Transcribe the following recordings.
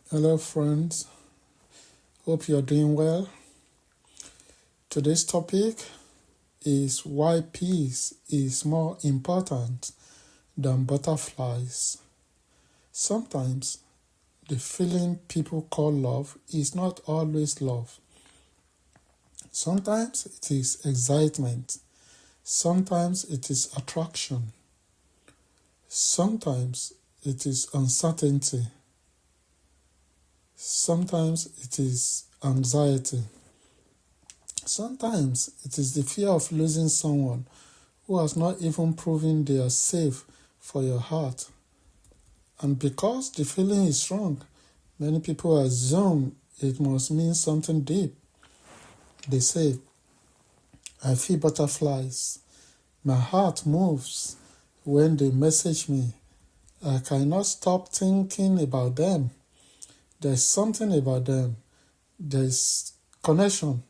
Hello, friends. Hope you're doing well. Today's topic is why peace is more important than butterflies. Sometimes the feeling people call love is not always love. Sometimes it is excitement. Sometimes it is attraction. Sometimes it is uncertainty. Sometimes it is anxiety. Sometimes it is the fear of losing someone who has not even proven they are safe for your heart. And because the feeling is strong, many people assume it must mean something deep. They say, I feel butterflies. My heart moves when they message me. I cannot stop thinking about them. There's something about them. There's connection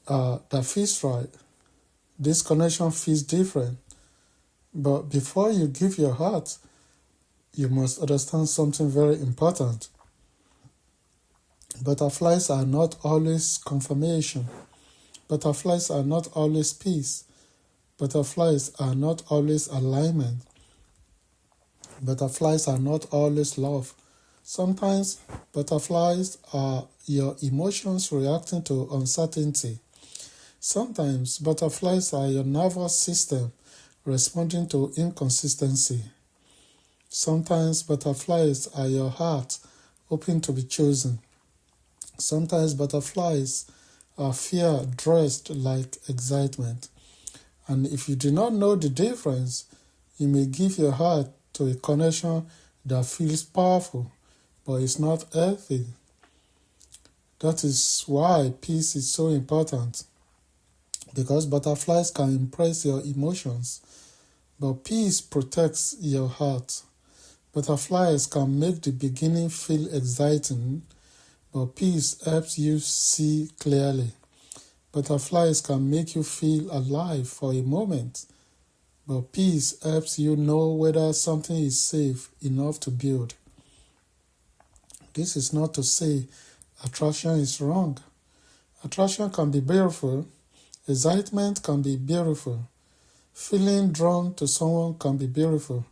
that feels right. This connection feels different. But before you give your heart, you must understand something very important. Butterflies are not always confirmation. Butterflies are not always peace. Butterflies are not always alignment. Butterflies are not always love. Sometimes butterflies are your emotions reacting to uncertainty. Sometimes butterflies are your nervous system responding to inconsistency. Sometimes butterflies are your heart hoping to be chosen. Sometimes butterflies are fear dressed like excitement. And if you do not know the difference, you may give your heart to a connection that feels powerful, but is not healthy. That is why peace is so important. Because butterflies can impress your emotions, but peace protects your heart. Butterflies can make the beginning feel exciting, but peace helps you see clearly. Butterflies can make you feel alive for a moment, but peace helps you know whether something is safe enough to build. This is not to say attraction is wrong. Attraction can be beautiful. Excitement can be beautiful. Feeling drawn to someone can be beautiful.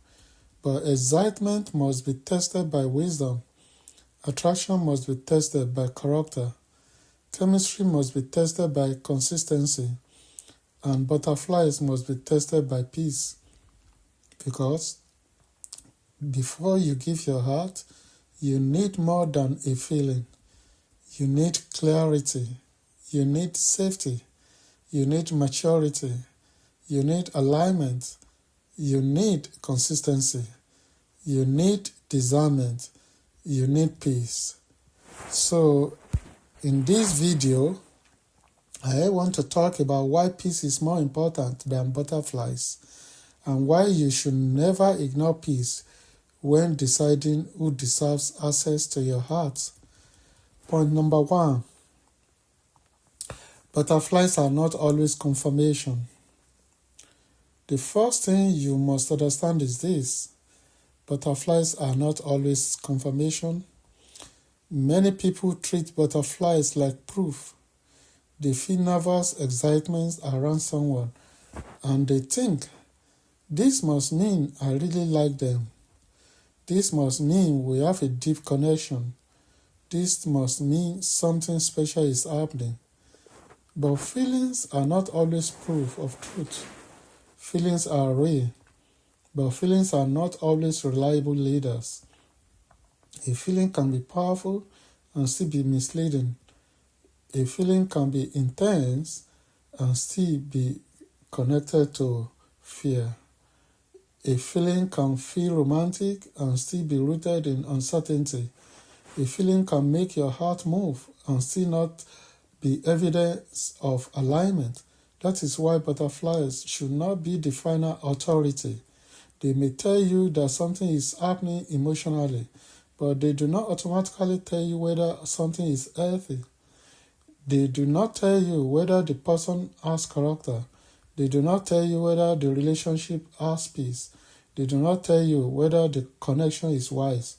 But excitement must be tested by wisdom. Attraction must be tested by character. Chemistry must be tested by consistency. And butterflies must be tested by peace. Because before you give your heart, you need more than a feeling. You need clarity. You need safety. You need maturity. You need alignment. You need consistency. You need discernment. You need peace. So, in this video, I want to talk about why peace is more important than butterflies and why you should never ignore peace when deciding who deserves access to your heart. Point number 1. Butterflies are not always confirmation. The first thing you must understand is this. Butterflies are not always confirmation. Many people treat butterflies like proof. They feel nervous excitement around someone and they think, this must mean I really like them. This must mean we have a deep connection. This must mean something special is happening. But feelings are not always proof of truth. Feelings are real, but feelings are not always reliable leaders. A feeling can be powerful and still be misleading. A feeling can be intense and still be connected to fear. A feeling can feel romantic and still be rooted in uncertainty. A feeling can make your heart move and still not be evidence of alignment. That is why butterflies should not be the final authority. They may tell you that something is happening emotionally, but they do not automatically tell you whether something is healthy. They do not tell you whether the person has character. They do not tell you whether the relationship has peace. They do not tell you whether the connection is wise.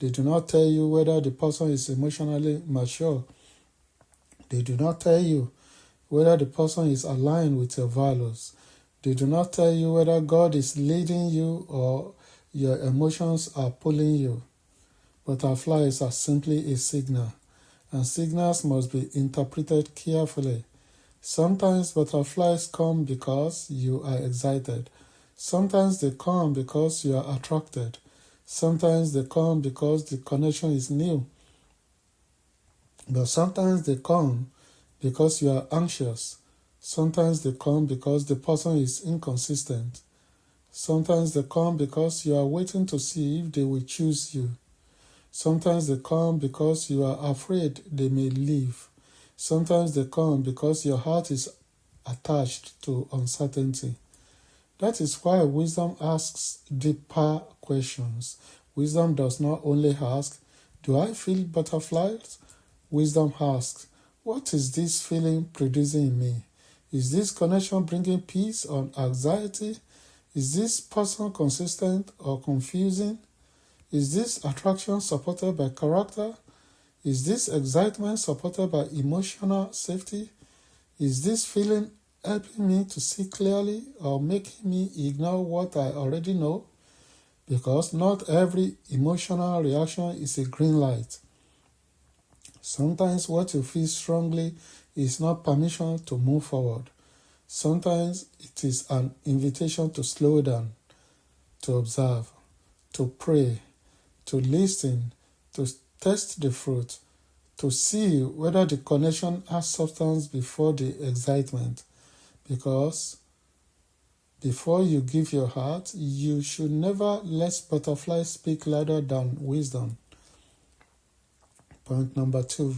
They do not tell you whether the person is emotionally mature. They do not tell you whether the person is aligned with your values. They do not tell you whether God is leading you or your emotions are pulling you. Butterflies are simply a signal, and signals must be interpreted carefully. Sometimes butterflies come because you are excited. Sometimes they come because you are attracted. Sometimes they come because the connection is new. But sometimes they come because you are anxious. Sometimes they come because the person is inconsistent. Sometimes they come because you are waiting to see if they will choose you. Sometimes they come because you are afraid they may leave. Sometimes they come because your heart is attached to uncertainty. That is why wisdom asks deeper questions. Wisdom does not only ask, "Do I feel butterflies?" Wisdom asks, "What is this feeling producing in me? Is this connection bringing peace or anxiety? Is this person consistent or confusing? Is this attraction supported by character? Is this excitement supported by emotional safety? Is this feeling helping me to see clearly or making me ignore what I already know?" Because not every emotional reaction is a green light. Sometimes what you feel strongly is not permission to move forward. Sometimes it is an invitation to slow down, to observe, to pray, to listen, to test the fruit, to see whether the connection has substance before the excitement. Because before you give your heart, you should never let butterflies speak louder than wisdom. Point number 2.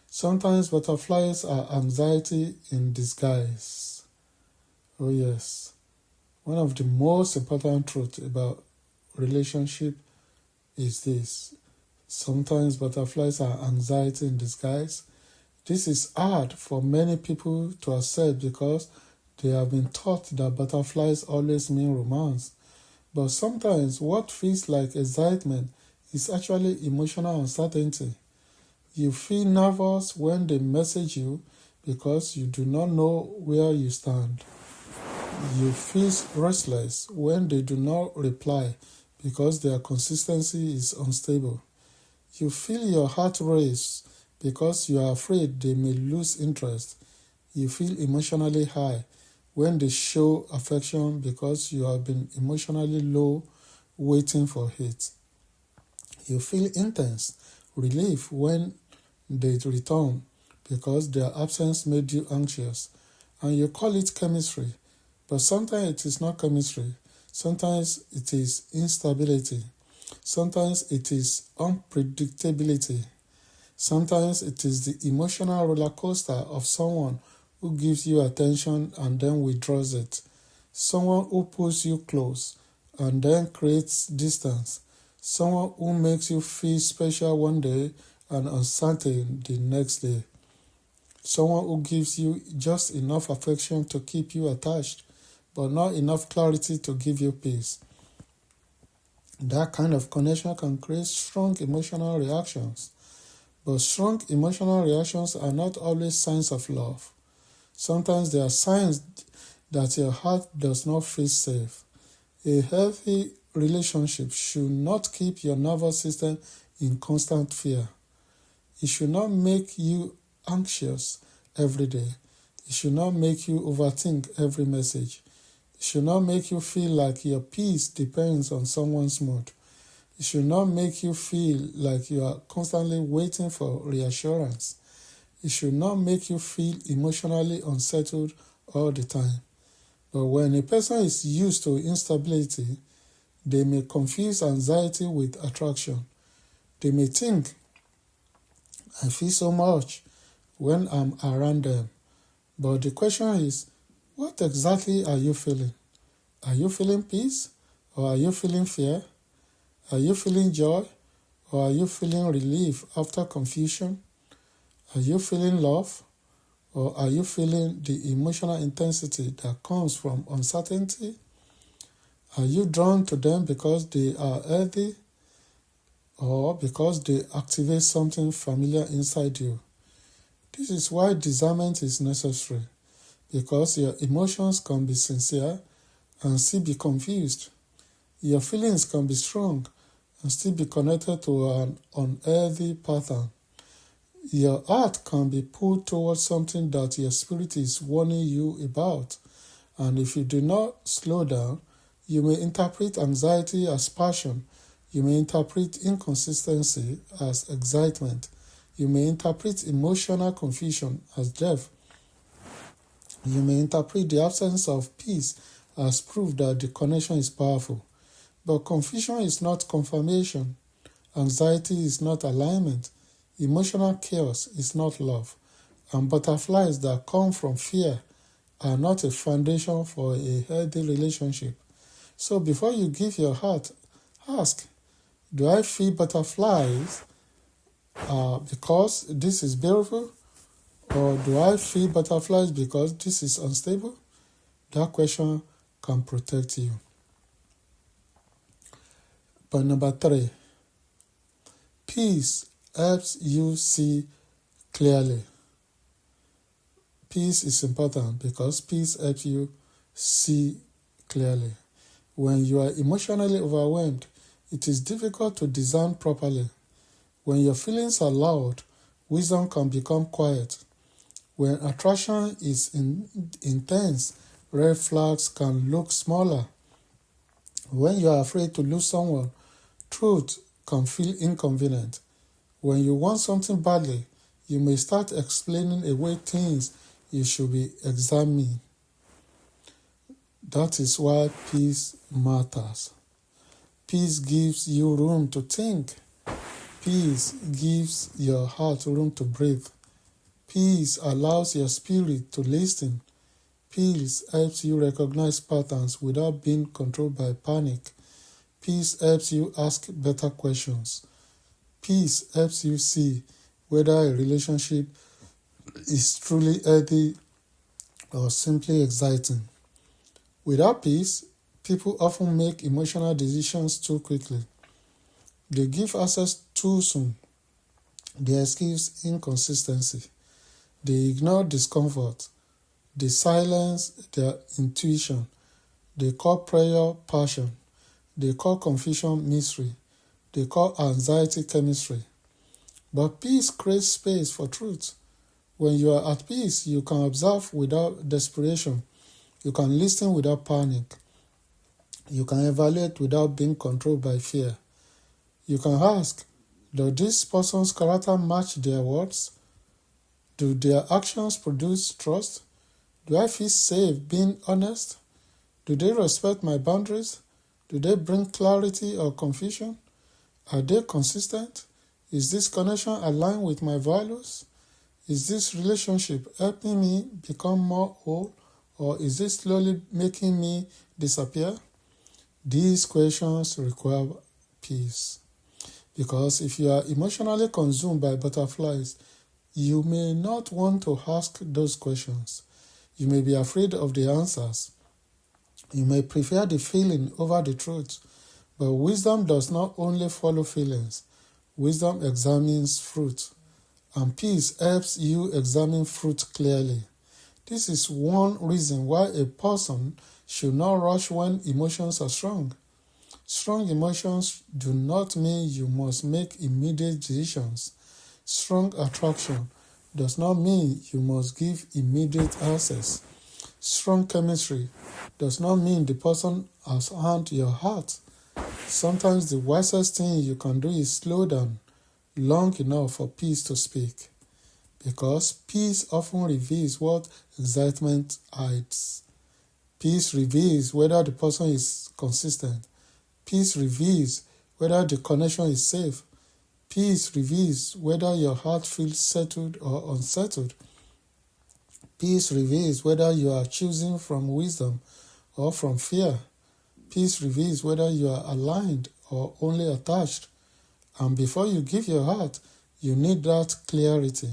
Sometimes butterflies are anxiety in disguise. Oh yes. One of the most important truths about relationship is this. Sometimes butterflies are anxiety in disguise. This is hard for many people to accept because they have been taught that butterflies always mean romance. But sometimes what feels like excitement is actually emotional uncertainty. You feel nervous when they message you because you do not know where you stand. You feel restless when they do not reply because their consistency is unstable. You feel your heart race because you are afraid they may lose interest. You feel emotionally high when they show affection because you have been emotionally low waiting for it. You feel intense relief when they return because their absence made you anxious. And you call it chemistry, but sometimes it is not chemistry. Sometimes it is instability. Sometimes it is unpredictability. Sometimes it is the emotional roller coaster of someone who gives you attention and then withdraws it. Someone who pulls you close and then creates distance. Someone who makes you feel special one day and uncertain the next day. Someone who gives you just enough affection to keep you attached, but not enough clarity to give you peace. That kind of connection can create strong emotional reactions. But strong emotional reactions are not always signs of love. Sometimes they are signs that your heart does not feel safe. A healthy relationship should not keep your nervous system in constant fear. It should not make you anxious every day. It should not make you overthink every message. It should not make you feel like your peace depends on someone's mood. It should not make you feel like you are constantly waiting for reassurance. It should not make you feel emotionally unsettled all the time. But when a person is used to instability, they may confuse anxiety with attraction. They may think, "I feel so much when I'm around them." But the question is, what exactly are you feeling? Are you feeling peace? Or are you feeling fear? Are you feeling joy? Or are you feeling relief after confusion? Are you feeling love? Or are you feeling the emotional intensity that comes from uncertainty? Are you drawn to them because they are healthy? or because they activate something familiar inside you. This is why discernment is necessary, because your emotions can be sincere and still be confused. Your feelings can be strong and still be connected to an unhealthy pattern. Your heart can be pulled towards something that your spirit is warning you about. And if you do not slow down, you may interpret anxiety as passion. You may interpret inconsistency as excitement. You may interpret emotional confusion as depth. You may interpret the absence of peace as proof that the connection is powerful. But confusion is not confirmation. Anxiety is not alignment. Emotional chaos is not love. And butterflies that come from fear are not a foundation for a healthy relationship. So before you give your heart, ask, do I feel butterflies because this is beautiful? Or do I feel butterflies because this is unstable? That question can protect you. Point number 3. Peace helps you see clearly. Peace is important because peace helps you see clearly. When you are emotionally overwhelmed, it is difficult to discern properly. When your feelings are loud, wisdom can become quiet. When attraction is intense, red flags can look smaller. When you are afraid to lose someone, truth can feel inconvenient. When you want something badly, you may start explaining away things you should be examining. That is why peace matters. Peace gives you room to think. Peace gives your heart room to breathe. Peace allows your spirit to listen. Peace helps you recognize patterns without being controlled by panic. Peace helps you ask better questions. Peace helps you see whether a relationship is truly healthy or simply exciting. Without peace, people often make emotional decisions too quickly. They give access too soon. They excuse inconsistency. They ignore discomfort. They silence their intuition. They call prayer passion. They call confusion mystery. They call anxiety chemistry. But peace creates space for truth. When you are at peace, you can observe without desperation. You can listen without panic. You can evaluate without being controlled by fear. You can ask, does this person's character match their words? Do their actions produce trust? Do I feel safe being honest? Do they respect my boundaries? Do they bring clarity or confusion? Are they consistent? Is this connection aligned with my values? Is this relationship helping me become more whole, or is it slowly making me disappear? These questions require peace. Because if you are emotionally consumed by butterflies, you may not want to ask those questions. You may be afraid of the answers. You may prefer the feeling over the truth. But wisdom does not only follow feelings. Wisdom examines fruit. And peace helps you examine fruit clearly. This is one reason why a person should not rush when emotions are strong. Strong emotions do not mean you must make immediate decisions. Strong attraction does not mean you must give immediate access. Strong chemistry does not mean the person has earned your heart. Sometimes the wisest thing you can do is slow down long enough for peace to speak. Because peace often reveals what excitement hides. Peace reveals whether the person is consistent. Peace reveals whether the connection is safe. Peace reveals whether your heart feels settled or unsettled. Peace reveals whether you are choosing from wisdom or from fear. Peace reveals whether you are aligned or only attached. And before you give your heart, you need that clarity,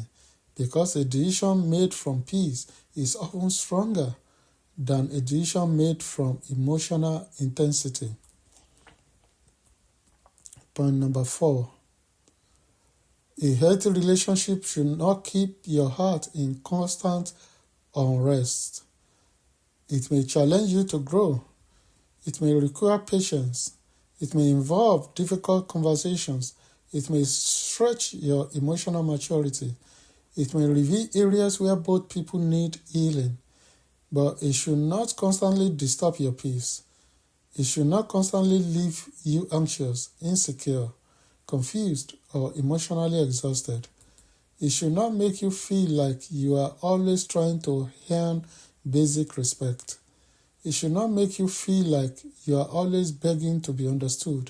because a decision made from peace is often stronger than a decision made from emotional intensity. Point number 4. A healthy relationship should not keep your heart in constant unrest. It may challenge you to grow. It may require patience. It may involve difficult conversations. It may stretch your emotional maturity. It may reveal areas where both people need healing. But it should not constantly disturb your peace. It should not constantly leave you anxious, insecure, confused, or emotionally exhausted. It should not make you feel like you are always trying to earn basic respect. It should not make you feel like you are always begging to be understood.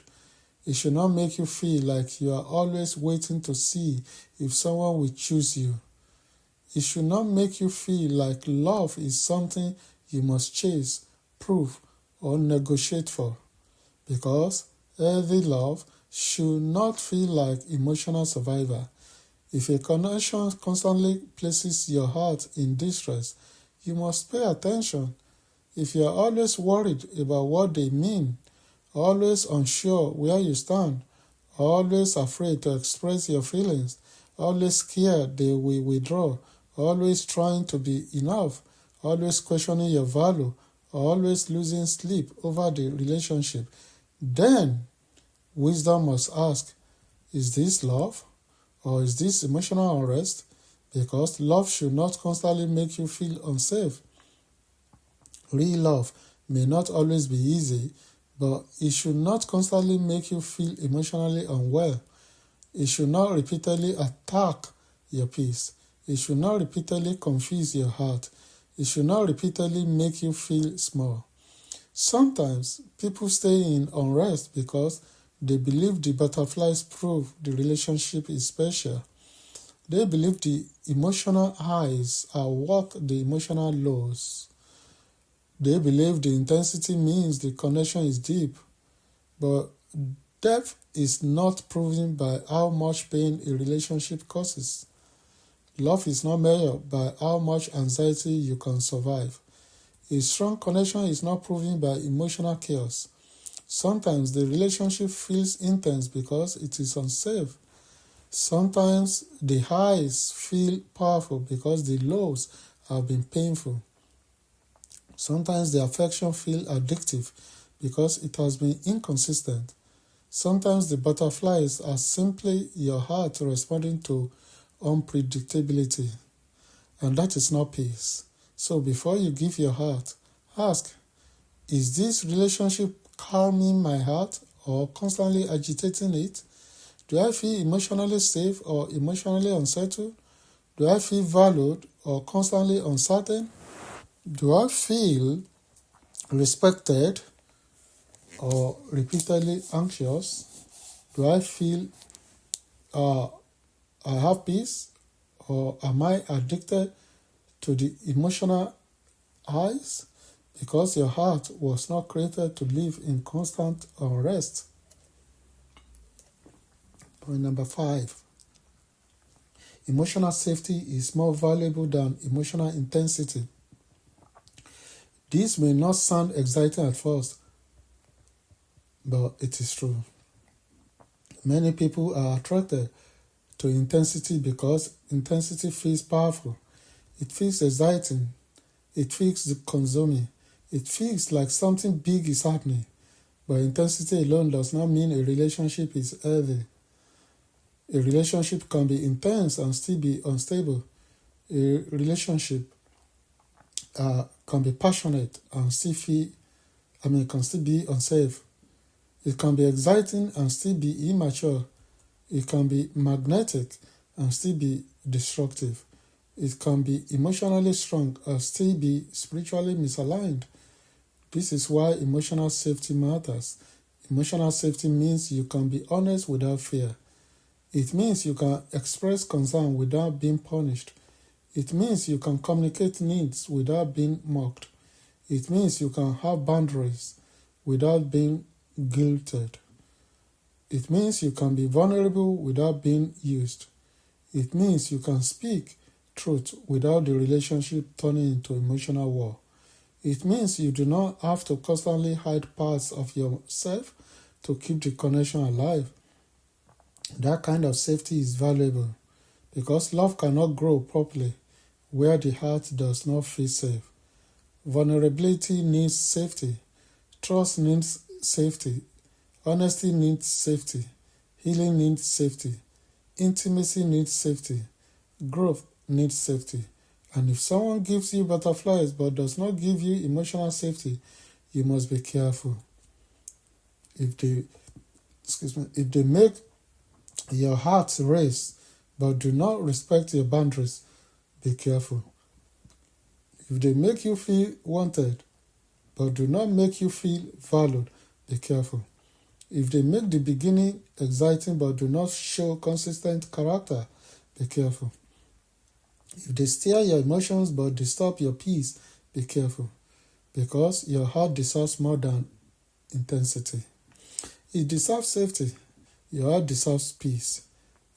It should not make you feel like you are always waiting to see if someone will choose you. It should not make you feel like love is something you must chase, prove, or negotiate for. Because healthy love should not feel like emotional survival. If a connection constantly places your heart in distress, you must pay attention. If you are always worried about what they mean, always unsure where you stand, always afraid to express your feelings, always scared they will withdraw, always trying to be enough, always questioning your value, always losing sleep over the relationship, then wisdom must ask, is this love or is this emotional unrest? Because love should not constantly make you feel unsafe. Real love may not always be easy, but it should not constantly make you feel emotionally unwell. It should not repeatedly attack your peace. It should not repeatedly confuse your heart. It should not repeatedly make you feel small. Sometimes people stay in unrest because they believe the butterflies prove the relationship is special. They believe the emotional highs are worth the emotional lows. They believe the intensity means the connection is deep, but depth is not proven by how much pain a relationship causes. Love is not measured by how much anxiety you can survive. A strong connection is not proven by emotional chaos. Sometimes the relationship feels intense because it is unsafe. Sometimes the highs feel powerful because the lows have been painful. Sometimes the affection feels addictive because it has been inconsistent. Sometimes the butterflies are simply your heart responding to unpredictability, and that is not peace. So before you give your heart, ask, is this relationship calming my heart or constantly agitating it? Do I feel emotionally safe or emotionally unsettled? Do I feel valued or constantly uncertain? Do I feel respected or repeatedly anxious? Do I feel I have peace or am I addicted to the emotional highs? Because your heart was not created to live in constant unrest. Point number 5. Emotional safety is more valuable than emotional intensity. This may not sound exciting at first, but it is true. Many people are attracted to intensity because intensity feels powerful. It feels exciting. It feels consuming. It feels like something big is happening. But intensity alone does not mean a relationship is healthy. A relationship can be intense and still be unstable. A relationship can be passionate and can still be unsafe. It can be exciting and still be immature. It can be magnetic and still be destructive. It can be emotionally strong and still be spiritually misaligned. This is why emotional safety matters. Emotional safety means you can be honest without fear. It means you can express concern without being punished. It means you can communicate needs without being mocked. It means you can have boundaries without being guilted. It means you can be vulnerable without being used. It means you can speak truth without the relationship turning into emotional war. It means you do not have to constantly hide parts of yourself to keep the connection alive. That kind of safety is valuable because love cannot grow properly where the heart does not feel safe. Vulnerability needs safety. Trust needs safety. Honesty needs safety. Healing needs safety. Intimacy needs safety. Growth needs safety. And if someone gives you butterflies but does not give you emotional safety, you must be careful. If they make your heart race but do not respect your boundaries, be careful. If they make you feel wanted but do not make you feel valued, be careful. If they make the beginning exciting but do not show consistent character, be careful. If they stir your emotions but disturb your peace, be careful. Because your heart deserves more than intensity. It deserves safety. Your heart deserves peace.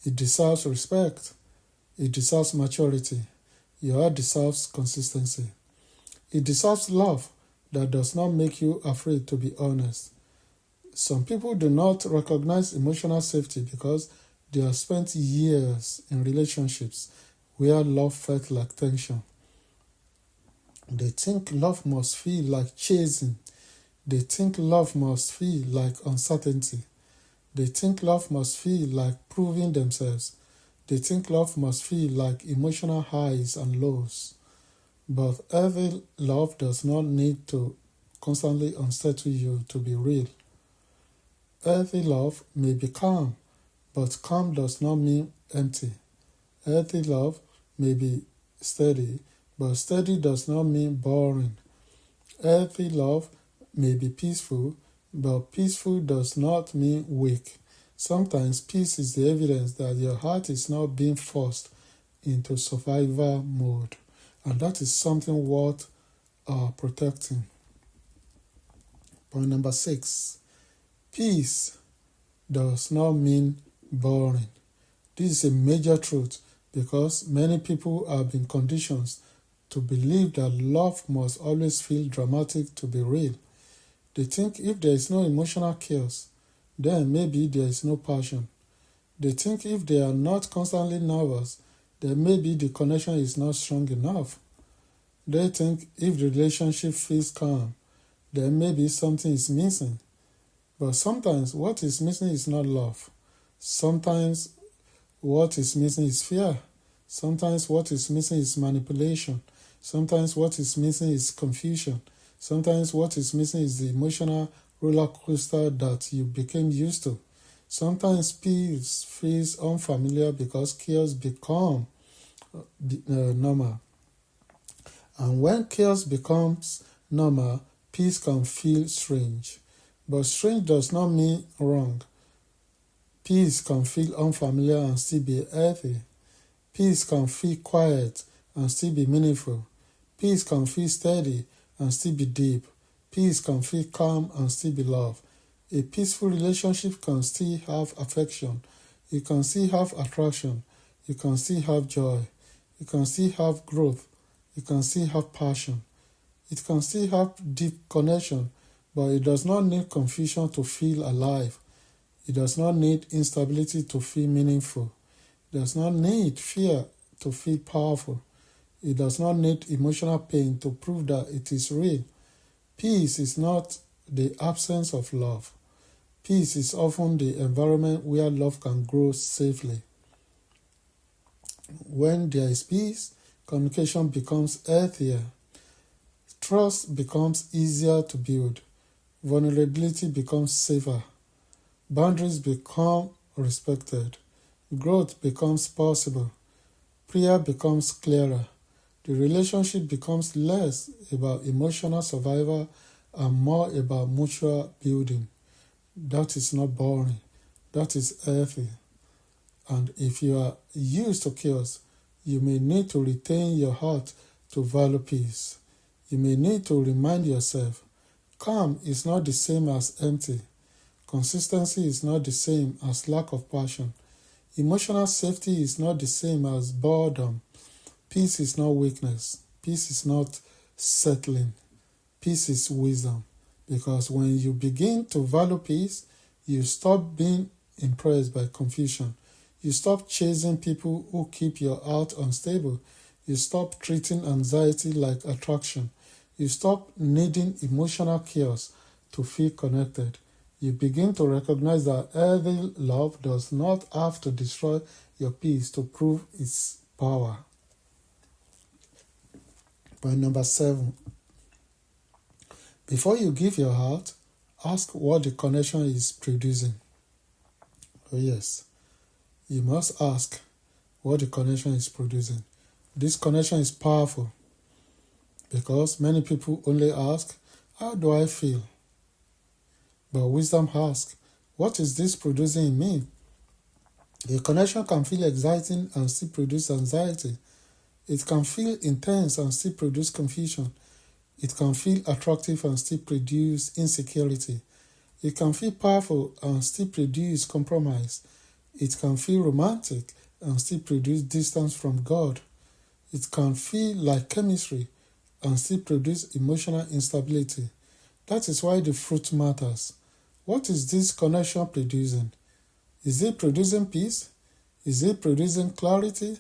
It deserves respect. It deserves maturity. Your heart deserves consistency. It deserves love that does not make you afraid to be honest. Some people do not recognize emotional safety because they have spent years in relationships where love felt like tension. They think love must feel like chasing. They think love must feel like uncertainty. They think love must feel like proving themselves. They think love must feel like emotional highs and lows. But healthy love does not need to constantly unsettle you to be real. Healthy love may be calm, but calm does not mean empty. Healthy love may be steady, but steady does not mean boring. Healthy love may be peaceful, but peaceful does not mean weak. Sometimes peace is the evidence that your heart is not being forced into survival mode, and that is something worth protecting. Point number 6. Peace does not mean boring. This is a major truth because many people have been conditioned to believe that love must always feel dramatic to be real. They think if there is no emotional chaos, then maybe there is no passion. They think if they are not constantly nervous, then maybe the connection is not strong enough. They think if the relationship feels calm, then maybe something is missing. But sometimes what is missing is not love. Sometimes what is missing is fear. Sometimes what is missing is manipulation. Sometimes what is missing is confusion. Sometimes what is missing is the emotional roller coaster that you became used to. Sometimes peace feels unfamiliar because chaos becomes normal. And when chaos becomes normal, peace can feel strange. But strange does not mean wrong. Peace can feel unfamiliar and still be healthy. Peace can feel quiet and still be meaningful. Peace can feel steady and still be deep. Peace can feel calm and still be love. A peaceful relationship can still have affection. You can still have attraction. You can still have joy. You can still have growth. You can still have passion. It can still have deep connection, but it does not need confusion to feel alive. It does not need instability to feel meaningful. It does not need fear to feel powerful. It does not need emotional pain to prove that it is real. Peace is not the absence of love. Peace is often the environment where love can grow safely. When there is peace, communication becomes healthier. Trust becomes easier to build. Vulnerability becomes safer. Boundaries become respected. Growth becomes possible. Prayer becomes clearer. The relationship becomes less about emotional survival and more about mutual building. That is not boring. That is healthy. And if you are used to chaos, you may need to retain your heart to value peace. You may need to remind yourself, calm is not the same as empty. Consistency is not the same as lack of passion. Emotional safety is not the same as boredom. Peace is not weakness. Peace is not settling. Peace is wisdom. Because when you begin to value peace, you stop being impressed by confusion. You stop chasing people who keep your heart unstable. You stop treating anxiety like attraction. You stop needing emotional chaos to feel connected. You begin to recognize that healthy love does not have to destroy your peace to prove its power. Point number 7. Before you give your heart, ask what the connection is producing. Oh yes, you must ask what the connection is producing. This connection is powerful because many people only ask, how do I feel? But wisdom asks, what is this producing in me? A connection can feel exciting and still produce anxiety. It can feel intense and still produce confusion. It can feel attractive and still produce insecurity. It can feel powerful and still produce compromise. It can feel romantic and still produce distance from God. It can feel like chemistry and still produce emotional instability. That is why the fruit matters. What is this connection producing? Is it producing peace? Is it producing clarity?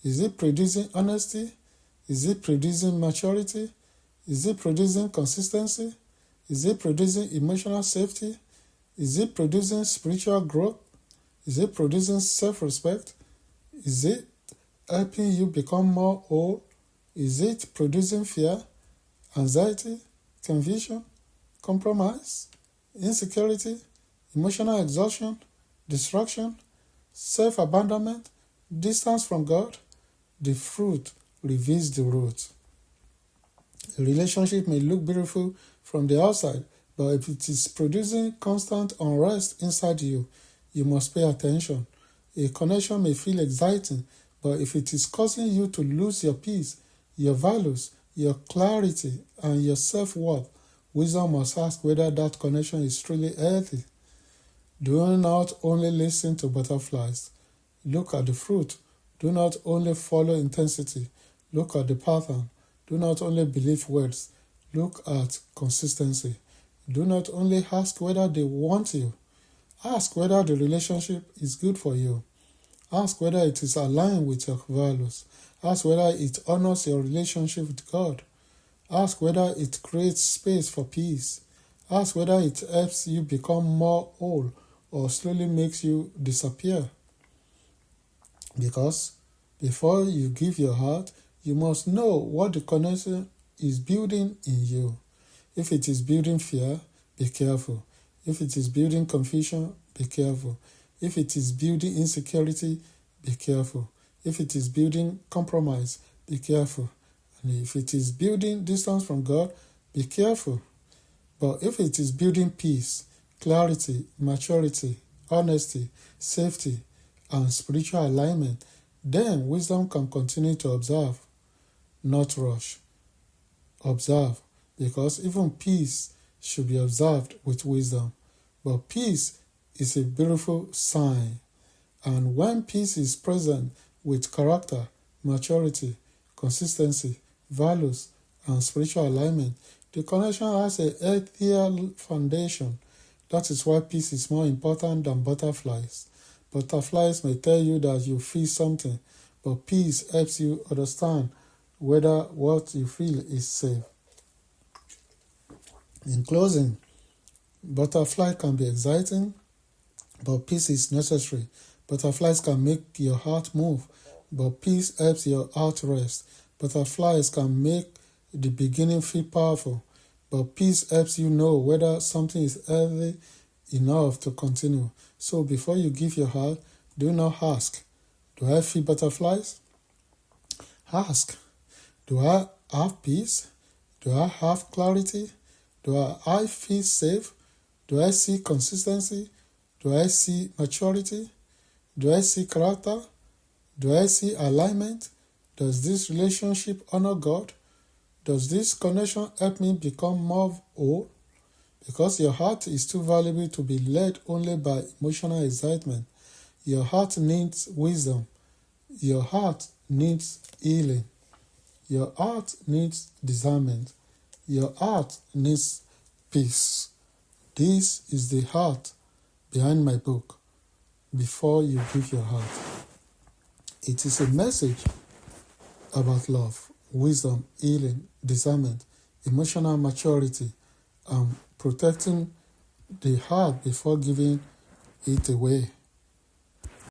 Is it producing honesty? Is it producing maturity? Is it producing consistency? Is it producing emotional safety? Is it producing spiritual growth? Is it producing self-respect? Is it helping you become more whole? Is it producing fear, anxiety, confusion, compromise, insecurity, emotional exhaustion, distraction, self-abandonment, distance from God? The fruit reveals the root. A relationship may look beautiful from the outside, but if it is producing constant unrest inside you, you must pay attention. A connection may feel exciting, but if it is causing you to lose your peace, your values, your clarity, and your self-worth, wisdom must ask whether that connection is truly healthy. Do not only listen to butterflies. Look at the fruit. Do not only follow intensity. Look at the pattern. Do not only believe words. Look at consistency. Do not only ask whether they want you. Ask whether the relationship is good for you. Ask whether it is aligned with your values. Ask whether it honors your relationship with God. Ask whether it creates space for peace. Ask whether it helps you become more whole or slowly makes you disappear. Because before you give your heart, you must know what the connection is building in you. If it is building fear, be careful. If it is building confusion, be careful. If it is building insecurity, be careful. If it is building compromise, be careful. And if it is building distance from God, be careful. But if it is building peace, clarity, maturity, honesty, safety, and spiritual alignment, then wisdom can continue to observe, not rush. Observe, because even peace should be observed with wisdom. But peace is a beautiful sign. And when peace is present with character, maturity, consistency, values, and spiritual alignment, the connection has a healthier foundation. That is why peace is more important than butterflies. Butterflies may tell you that you feel something, but peace helps you understand whether what you feel is safe. In closing, butterfly can be exciting, but peace is necessary. Butterflies can make your heart move, but peace helps your heart rest. Butterflies can make the beginning feel powerful, but peace helps you know whether something is healthy enough to continue. So before you give your heart, do not ask, do I feel butterflies? Ask, do I have peace? Do I have clarity? Do I feel safe? Do I see consistency? Do I see maturity? Do I see character? Do I see alignment? Does this relationship honor God? Does this connection help me become more whole? Because your heart is too valuable to be led only by emotional excitement. Your heart needs wisdom. Your heart needs healing. Your heart needs discernment. Your heart needs peace. This is the heart behind my book. before you give your heart. It is a message about love, wisdom, healing, discernment, emotional maturity, and protecting the heart before giving it away.